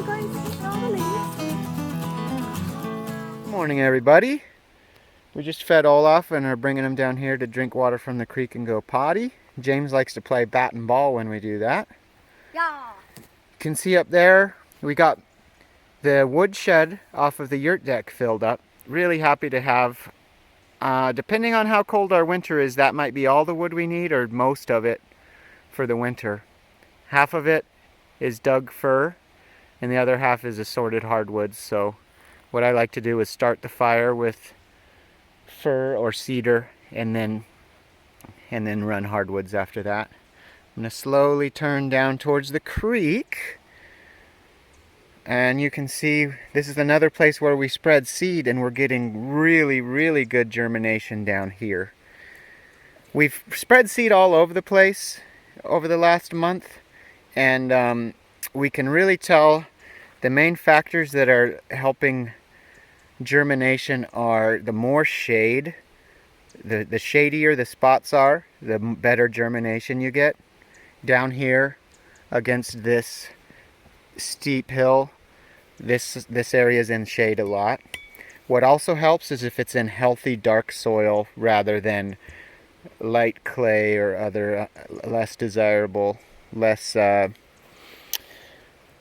guys eating all the leaves. Good morning, everybody. We just fed Olaf and are bringing him down here to drink water from the creek and go potty. James likes to play bat and ball when we do that. Yeah. You can see up there, we got the wood shed off of the yurt deck filled up. Really happy to have, depending on how cold our winter is, that might be all the wood we need or most of it for the winter. Half of it is Doug fir and the other half is assorted hardwoods. So what I like to do is start the fire with fir or cedar and then run hardwoods after that. I'm going to slowly turn down towards the creek. And you can see this is another place where we spread seed and we're getting really, really good germination down here. We've spread seed all over the place over the last month, and we can really tell the main factors that are helping germination are the more shade. The shadier the spots are, the better germination you get. Down here against this steep hill, this area is in shade a lot. What also helps is if it's in healthy dark soil rather than light clay or other less desirable, less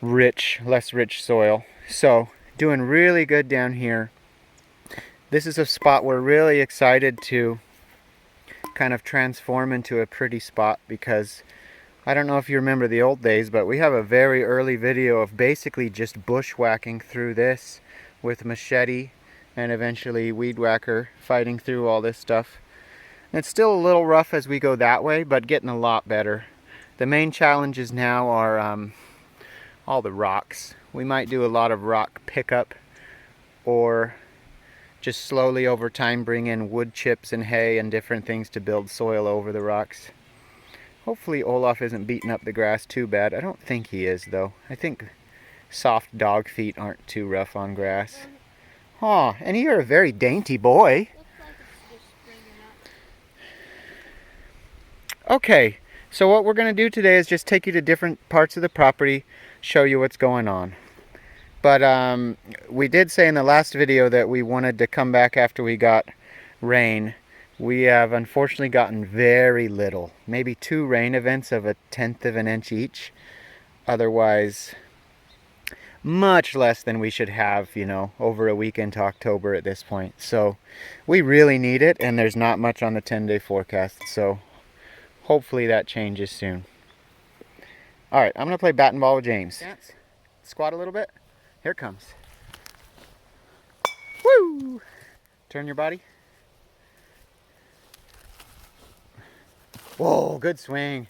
rich soil. So doing really good down here. This is a spot we're really excited to kind of transform into a pretty spot because I don't know if you remember the old days, but we have a very early video of basically just bushwhacking through this with machete and eventually weed whacker fighting through all this stuff. It's still a little rough as we go that way, but getting a lot better. The main challenges now are all the rocks. We might do a lot of rock pickup or just slowly over time bring in wood chips and hay and different things to build soil over the rocks. Hopefully Olaf isn't beating up the grass too bad. I don't think he is though. I think soft dog feet aren't too rough on grass. Aw, and you're a very dainty boy. Okay, so what we're going to do today is just take you to different parts of the property, show you what's going on. But we did say in the last video that we wanted to come back after we got rain. We have unfortunately gotten very little, maybe 2 rain events of 1/10 of an inch each. Otherwise, much less than we should have, you know, over a week into October at this point. So we really need it, and there's not much on the 10-day forecast. So hopefully that changes soon. All right, I'm going to play bat and ball with James. Squat a little bit. Here it comes. Woo! Turn your body. Whoa, good swing.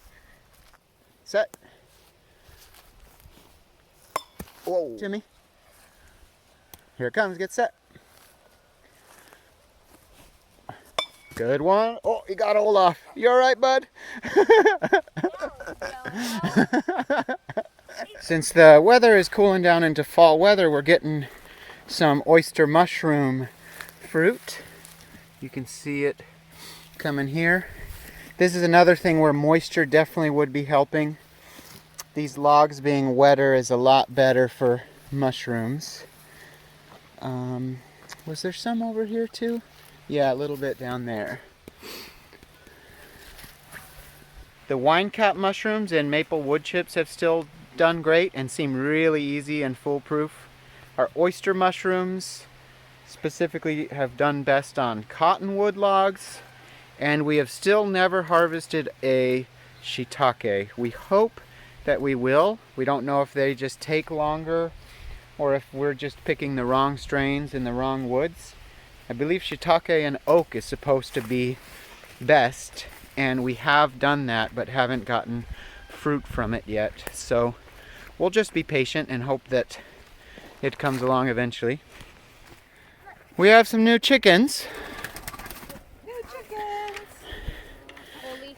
Set. Whoa. Jimmy. Here it comes, get set. Good one. Oh, you got Olaf. You all right, bud? Since the weather is cooling down into fall weather, we're getting some oyster mushroom fruit. You can see it coming here. This is another thing where moisture definitely would be helping. These logs being wetter is a lot better for mushrooms. Was there some over here too? Yeah, a little bit down there. The wine cap mushrooms and maple wood chips have still done great and seem really easy and foolproof. Our oyster mushrooms specifically have done best on cottonwood logs. And we have still never harvested a shiitake. We hope that we will. We don't know if they just take longer or if we're just picking the wrong strains in the wrong woods. I believe shiitake and oak is supposed to be best, and we have done that but haven't gotten fruit from it yet. So we'll just be patient and hope that it comes along eventually. We have some new chickens.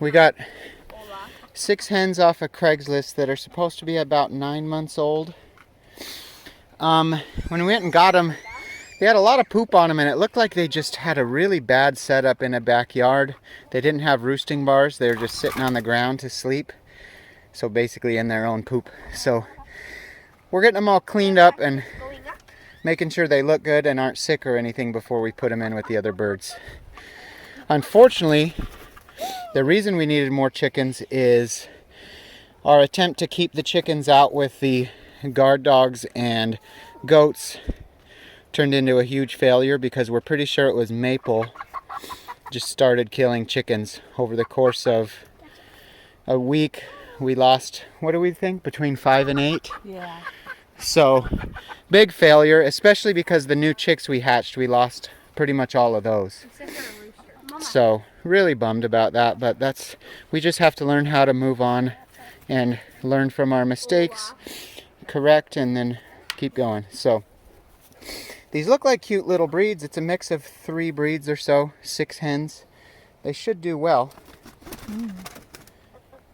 We got 6 hens off of Craigslist that are supposed to be about 9 months old. When we went and got them, they had a lot of poop on them, and it looked like they just had a really bad setup in a backyard. They didn't have roosting bars. They were just sitting on the ground to sleep. So basically in their own poop. So we're getting them all cleaned up and Going up. making sure they look good and aren't sick or anything before we put them in with the other birds. Unfortunately, the reason we needed more chickens is our attempt to keep the chickens out with the guard dogs and goats turned into a huge failure because we're pretty sure it was Maple just started killing chickens. Over the course of a week, we lost, what do we think, between 5 and 8? Yeah. So, big failure, especially because the new chicks we hatched, we lost pretty much all of those. So, really bummed about that, but we just have to learn how to move on and learn from our mistakes, correct, and then keep going. So, these look like cute little breeds. It's a mix of 3 breeds or so, 6 hens. They should do well.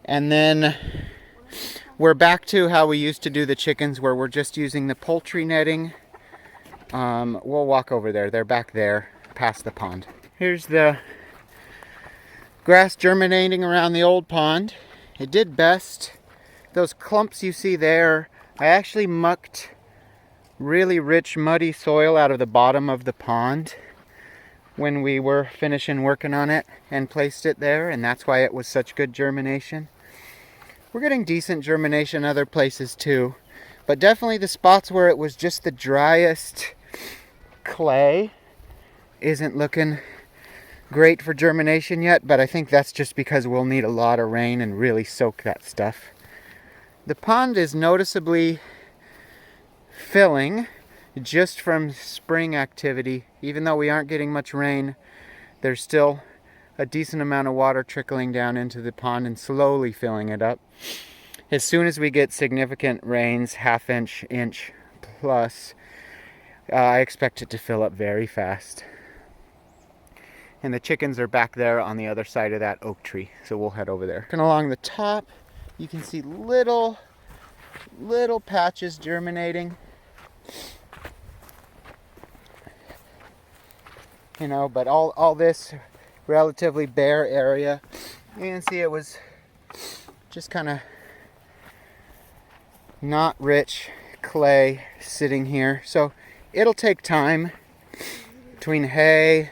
And then we're back to how we used to do the chickens, where we're just using the poultry netting. We'll walk over there. They're back there, past the pond. Here's the grass germinating around the old pond. It did best. Those clumps you see there, I actually mucked really rich muddy soil out of the bottom of the pond when we were finishing working on it and placed it there, and that's why it was such good germination. We're getting decent germination other places too, but definitely the spots where it was just the driest clay isn't looking great for germination yet, but I think that's just because we'll need a lot of rain and really soak that stuff. The pond is noticeably filling just from spring activity. Even though we aren't getting much rain, there's still a decent amount of water trickling down into the pond and slowly filling it up. As soon as we get significant rains, half inch plus, I expect it to fill up very fast. And the chickens are back there on the other side of that oak tree, so we'll head over there. And along the top, you can see little patches germinating. You know, but all this relatively bare area, you can see it was just kind of not rich clay sitting here. So it'll take time between hay,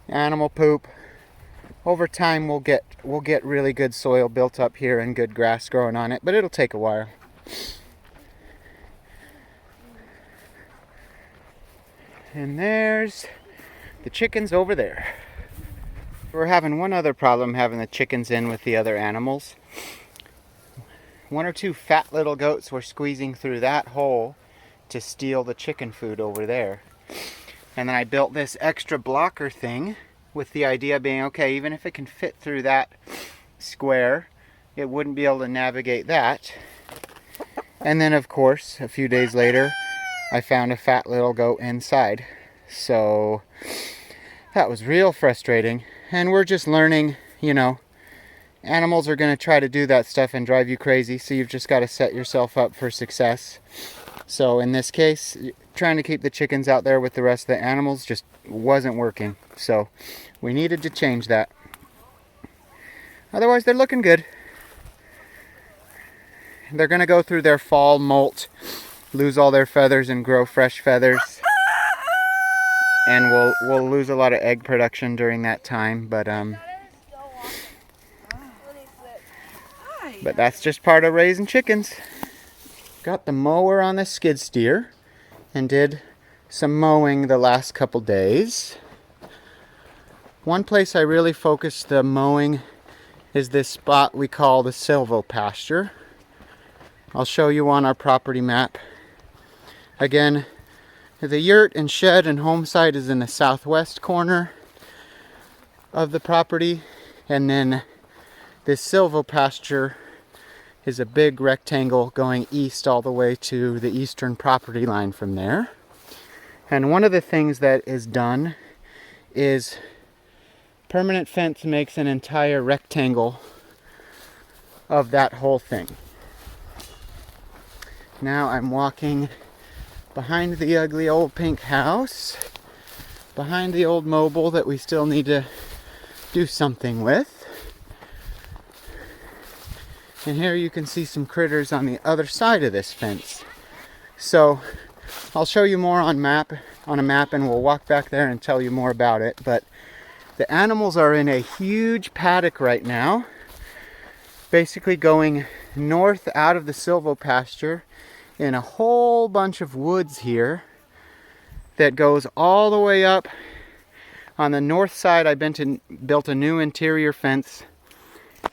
animal poop. Over time we'll get really good soil built up here and good grass growing on it, but it'll take a while. And there's the chickens over there. We're having one other problem having the chickens in with the other animals. 1 or 2 fat little goats were squeezing through that hole to steal the chicken food over there. And then I built this extra blocker thing with the idea being, okay, even if it can fit through that square, it wouldn't be able to navigate that. And then of course, a few days later, I found a fat little goat inside. So that was real frustrating. And we're just learning, you know, animals are going to try to do that stuff and drive you crazy, so you've just got to set yourself up for success. So in this case, trying to keep the chickens out there with the rest of the animals just wasn't working. So we needed to change that. Otherwise, they're looking good. They're going to go through their fall molt, lose all their feathers and grow fresh feathers. And we'll lose a lot of egg production during that time, but that's just part of raising chickens. Got the mower on the skid steer and did some mowing the last couple days. One place I really focused the mowing is this spot we call the silvopasture. I'll show you on our property map. Again, the yurt and shed and home site is in the southwest corner of the property, and then this silvopasture is a big rectangle going east all the way to the eastern property line from there. And one of the things that is done is permanent fence makes an entire rectangle of that whole thing. Now I'm walking behind the ugly old pink house, behind the old mobile that we still need to do something with. And here you can see some critters on the other side of this fence. So I'll show you more on a map, and we'll walk back there and tell you more about it. But the animals are in a huge paddock right now, basically going north out of the silvopasture in a whole bunch of woods here that goes all the way up. On the north side, I built a new interior fence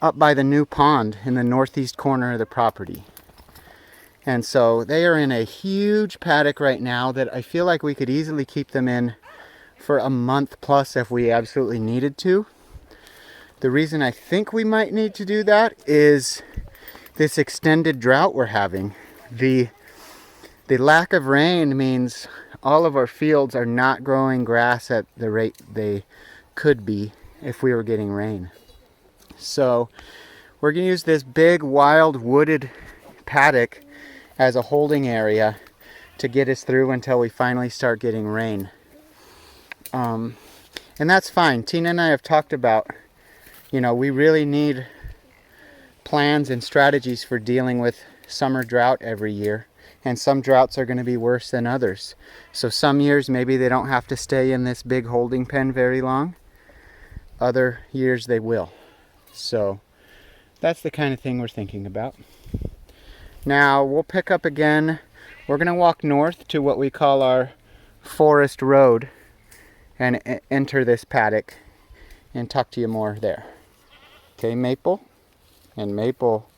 up by the new pond in the northeast corner of the property. And so they are in a huge paddock right now that I feel like we could easily keep them in for a month plus if we absolutely needed to. The reason I think we might need to do that is this extended drought we're having. The lack of rain means all of our fields are not growing grass at the rate they could be if we were getting rain. So we're going to use this big wild wooded paddock as a holding area to get us through until we finally start getting rain. And that's fine. Tina and I have talked about, we really need plans and strategies for dealing with summer drought every year. And some droughts are going to be worse than others. So some years maybe they don't have to stay in this big holding pen very long. Other years they will. So that's the kind of thing we're thinking about. Now we'll pick up again. We're going to walk north to what we call our forest road and enter this paddock and talk to you more there. Okay, Maple. And Maple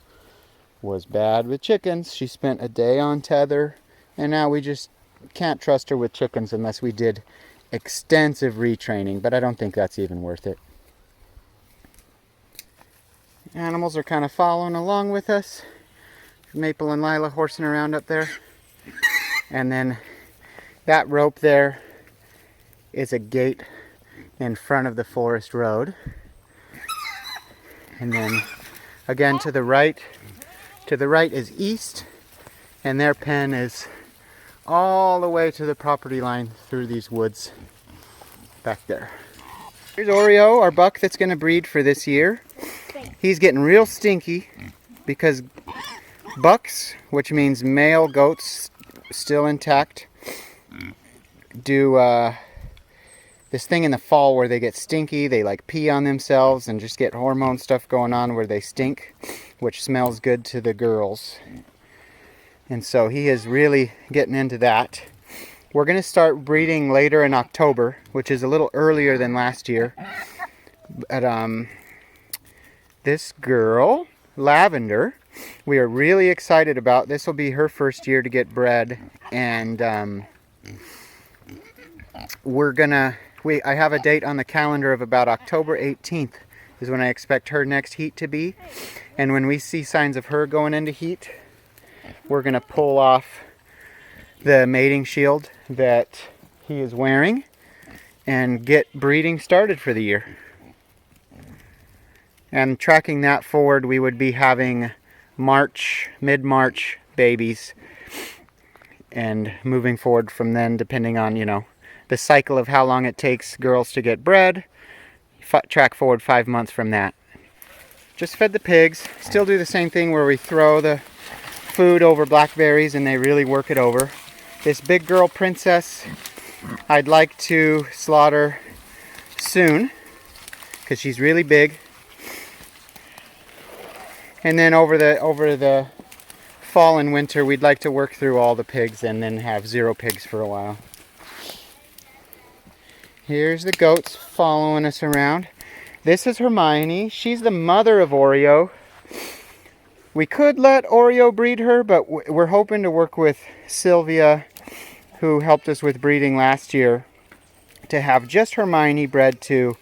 was bad with chickens. She spent a day on tether, and now we just can't trust her with chickens unless we did extensive retraining, but I don't think that's even worth it. Animals are kind of following along with us. Maple and Lila horsing around up there. And then that rope there is a gate in front of the forest road. And then again to the right is east, and their pen is all the way to the property line through these woods back there. Here's Oreo, our buck that's going to breed for this year. He's getting real stinky because bucks, which means male goats still intact, do this thing in the fall where they get stinky. They like pee on themselves and just get hormone stuff going on where they stink, which smells good to the girls. And so he is really getting into that. We're going to start breeding later in October, which is a little earlier than last year. But this girl, Lavender, we are really excited about. This will be her first year to get bred, and I have a date on the calendar of about October 18th is when I expect her next heat to be. And when we see signs of her going into heat, we're going to pull off the mating shield that he is wearing and get breeding started for the year. And tracking that forward, we would be having mid-March babies, and moving forward from then, depending on, the cycle of how long it takes girls to get bred, track forward 5 months from that. Just fed the pigs. Still do the same thing where we throw the food over blackberries and they really work it over. This big girl princess, I'd like to slaughter soon because she's really big. And then over the fall and winter, we'd like to work through all the pigs and then have 0 pigs for a while. Here's the goats following us around. This is Hermione. She's the mother of Oreo. We could let Oreo breed her, but we're hoping to work with Sylvia, who helped us with breeding last year, to have just Hermione bred to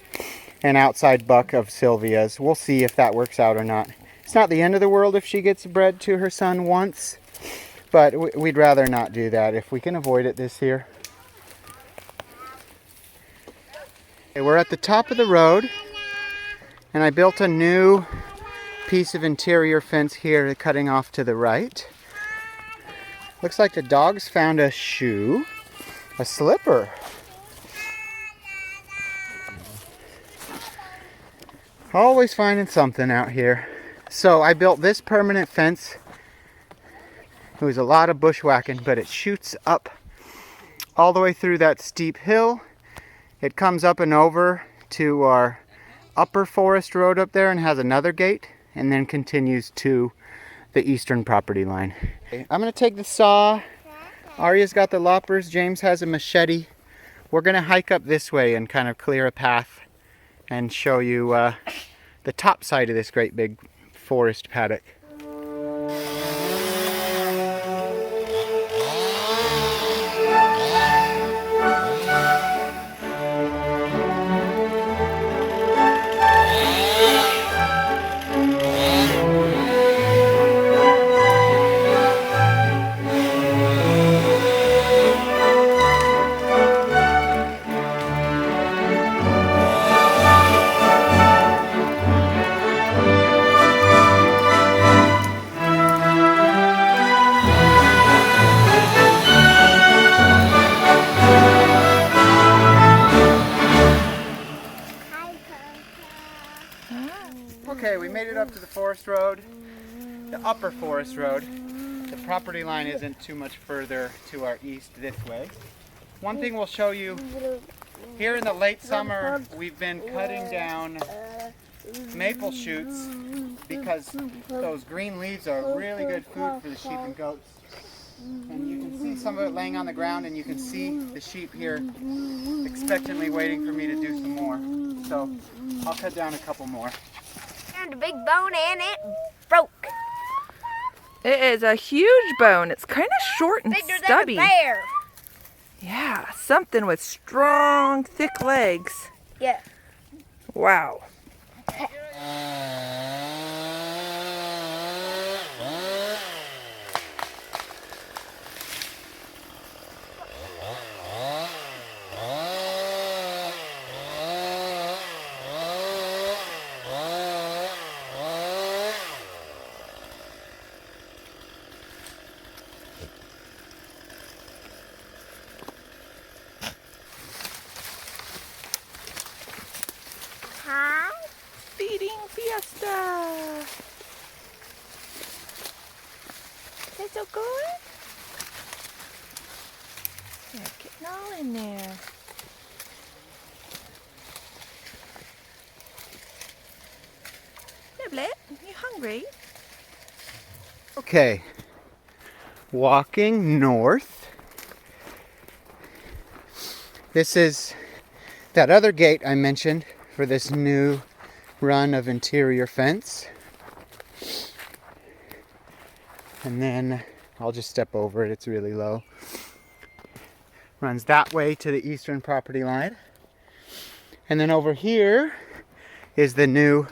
an outside buck of Sylvia's. We'll see if that works out or not. It's not the end of the world if she gets bred to her son once, but we'd rather not do that if we can avoid it this year. Okay, we're at the top of the road, and I built a new piece of interior fence here cutting off to the right. Looks like the dogs found a shoe, a slipper. Always finding something out here. So I built this permanent fence It was a lot of bushwhacking, but it shoots up all the way through that steep hill. It comes up and over to our upper forest road up there and has another gate, and then continues to the eastern property line. Okay, I'm gonna take the saw. Arya's got the loppers, James has a machete. We're gonna hike up this way and kind of clear a path and show you the top side of this great big forest paddock. Okay, we made it up to the forest road, the upper forest road. The property line isn't too much further to our east this way. One thing we'll show you, here in the late summer, we've been cutting down maple shoots because those green leaves are really good food for the sheep and goats. And you can see some of it laying on the ground, and you can see the sheep here expectantly waiting for me to do some more. So I'll cut down a couple more. Found a big bone and it broke. It is a huge bone. It's kind of short and Bigger stubby. than a bear. Yeah, something with strong, thick legs. Yeah. Wow. Hi. Feeding fiesta. Is so good? Yeah, getting all in there. Niblet, you hungry? Okay, walking north. This is that other gate I mentioned for this new run of interior fence. And then I'll just step over it, it's really low. Runs that way to the eastern property line. And then over here is the new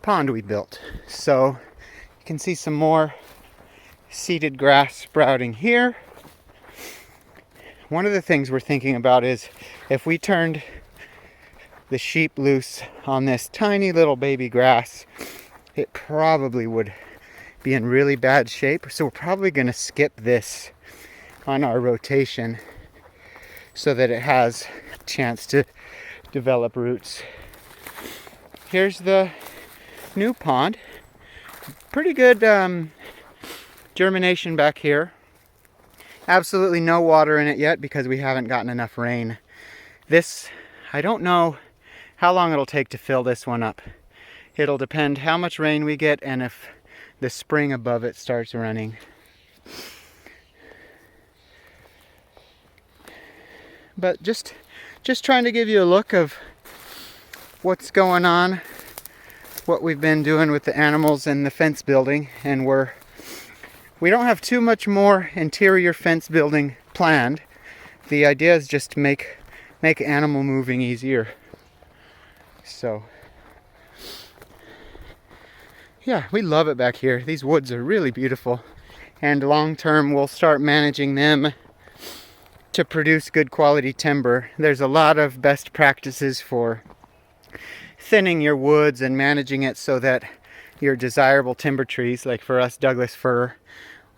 pond we built. So you can see some more seeded grass sprouting here. One of the things we're thinking about is if we turned the sheep loose on this tiny little baby grass, it probably would be in really bad shape. So we're probably going to skip this on our rotation so that it has a chance to develop roots. Here's the new pond. Pretty good germination back here. Absolutely no water in it yet because we haven't gotten enough rain. This, I don't know how long it'll take to fill this one up. It'll depend how much rain we get and if the spring above it starts running. But just trying to give you a look of what's going on, what we've been doing with the animals and the fence building, and we don't have too much more interior fence building planned. The idea is just to make animal moving easier. So yeah, we love it back here. These woods are really beautiful, and long term we'll start managing them to produce good quality timber. There's a lot of best practices for thinning your woods and managing it so that your desirable timber trees, like for us Douglas fir,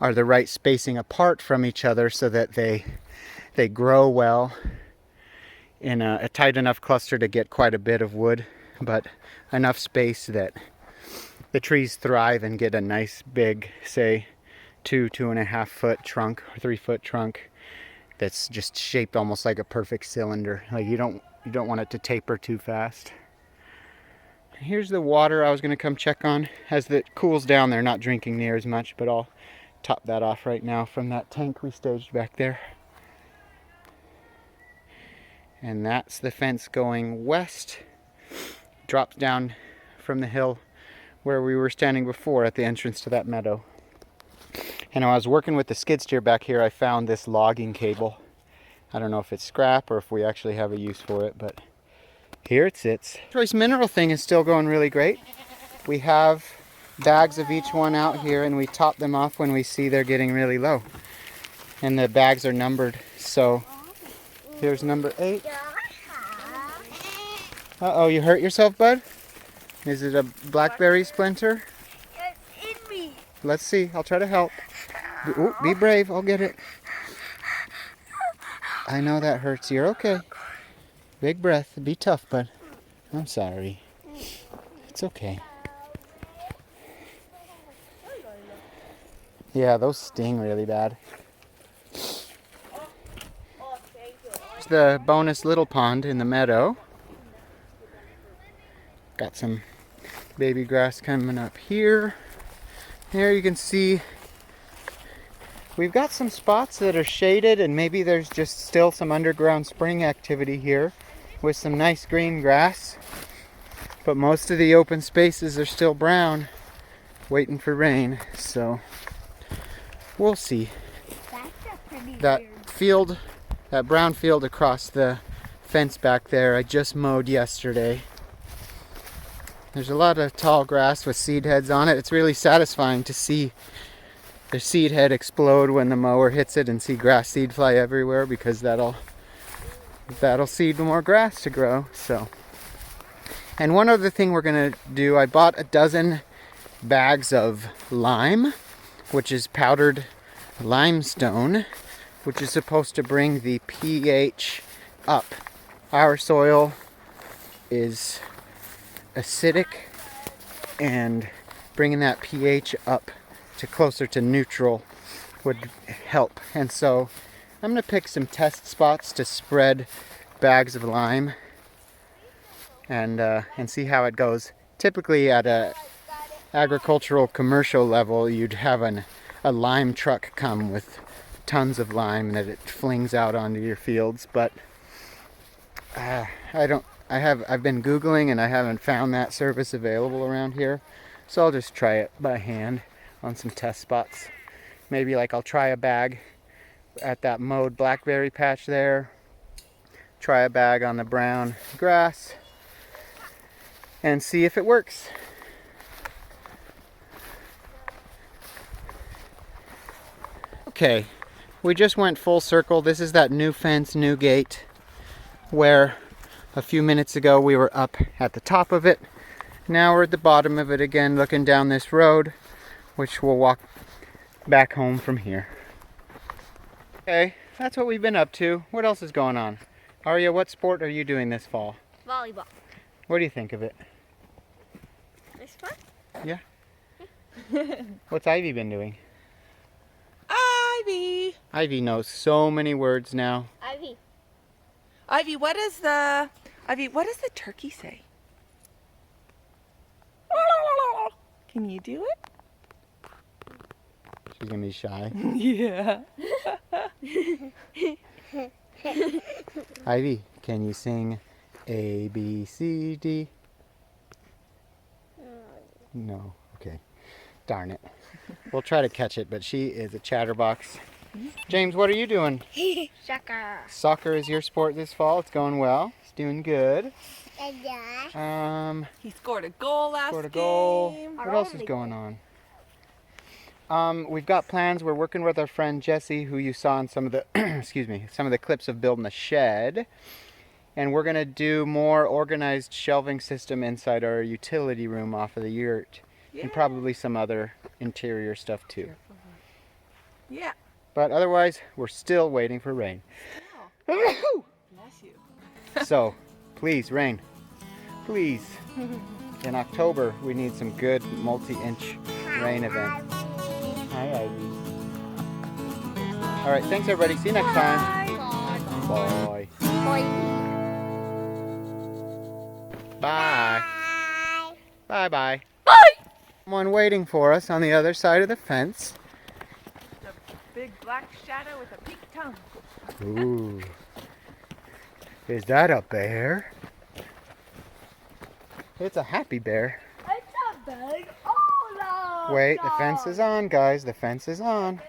are the right spacing apart from each other so that they grow well in a tight enough cluster to get quite a bit of wood, but enough space that the trees thrive and get a nice big, say, 2.5 foot trunk, or 3 foot trunk that's just shaped almost like a perfect cylinder. Like you don't want it to taper too fast. Here's the water I was going to come check on. As it cools down, they're not drinking near as much, but I'll top that off right now from that tank we staged back there. And that's the fence going west. Drops down from the hill where we were standing before at the entrance to that meadow. And when I was working with the skid steer back here, I found this logging cable. I don't know if it's scrap or if we actually have a use for it, but here it sits. Choice mineral thing is still going really great. We have bags of each one out here, and we top them off when we see they're getting really low. And the bags are numbered, so here's number 8. Uh-oh, you hurt yourself, bud? Is it a blackberry splinter? It's in me. Let's see, I'll try to help. Ooh, be brave, I'll get it. I know that hurts, you're okay. Big breath, be tough, bud. I'm sorry. It's okay. Yeah, those sting really bad. There's the bonus little pond in the meadow. Got some baby grass coming up here. Here you can see we've got some spots that are shaded, and maybe there's just still some underground spring activity here with some nice green grass. But most of the open spaces are still brown, waiting for rain, so we'll see. That field, that brown field across the fence back there, I just mowed yesterday. There's a lot of tall grass with seed heads on it. It's really satisfying to see the seed head explode when the mower hits it and see grass seed fly everywhere, because that'll seed more grass to grow. So, and one other thing we're gonna do, I bought a dozen bags of lime, which is powdered limestone, which is supposed to bring the pH up. Our soil is acidic, and bringing that pH up to closer to neutral would help. And so I'm going to pick some test spots to spread bags of lime and see how it goes. Typically at a agricultural commercial level, you'd have a lime truck come with tons of lime that it flings out onto your fields, but I've been Googling and I haven't found that service available around here. So I'll just try it by hand on some test spots. Maybe like I'll try a bag at that mowed blackberry patch there. Try a bag on the brown grass and see if it works. Okay, we just went full circle. This is that new fence, new gate, where a few minutes ago we were up at the top of it. Now we're at the bottom of it again, looking down this road, which we'll walk back home from here. Okay, that's what we've been up to. What else is going on? Arya, what sport are you doing this fall? Volleyball. What do you think of it? This one? Yeah. What's Ivy been doing? Ivy! Ivy knows so many words now. Ivy, what does the turkey say? Can you do it? She's gonna be shy. Yeah. Ivy, can you sing A, B, C, D? No. Okay. Darn it. We'll try to catch it, but she is a chatterbox. James, what are you doing? Soccer. Soccer is your sport this fall. It's going well. It's doing good. He scored a goal last Scored a goal. game. What else is going on? We've got plans. We're working with our friend Jesse, who you saw in some of the excuse me, some of the clips of building the shed. And we're gonna do more organized shelving system inside our utility room off of the yurt. Yeah. And probably some other interior stuff too. Yeah. But otherwise, we're still waiting for rain. Bless you. So, please, rain. Please. In October, we need some good multi-inch rain events. Hi, Ivy. All right, thanks everybody. See you next time. Bye. Bye. Bye. Bye. Bye bye. Bye! Someone waiting for us on the other side of the fence. The big black shadow with a pink tongue. Ooh. Is that a bear? It's a happy bear. It's a big old Wait, the fence is on, guys. The fence is on.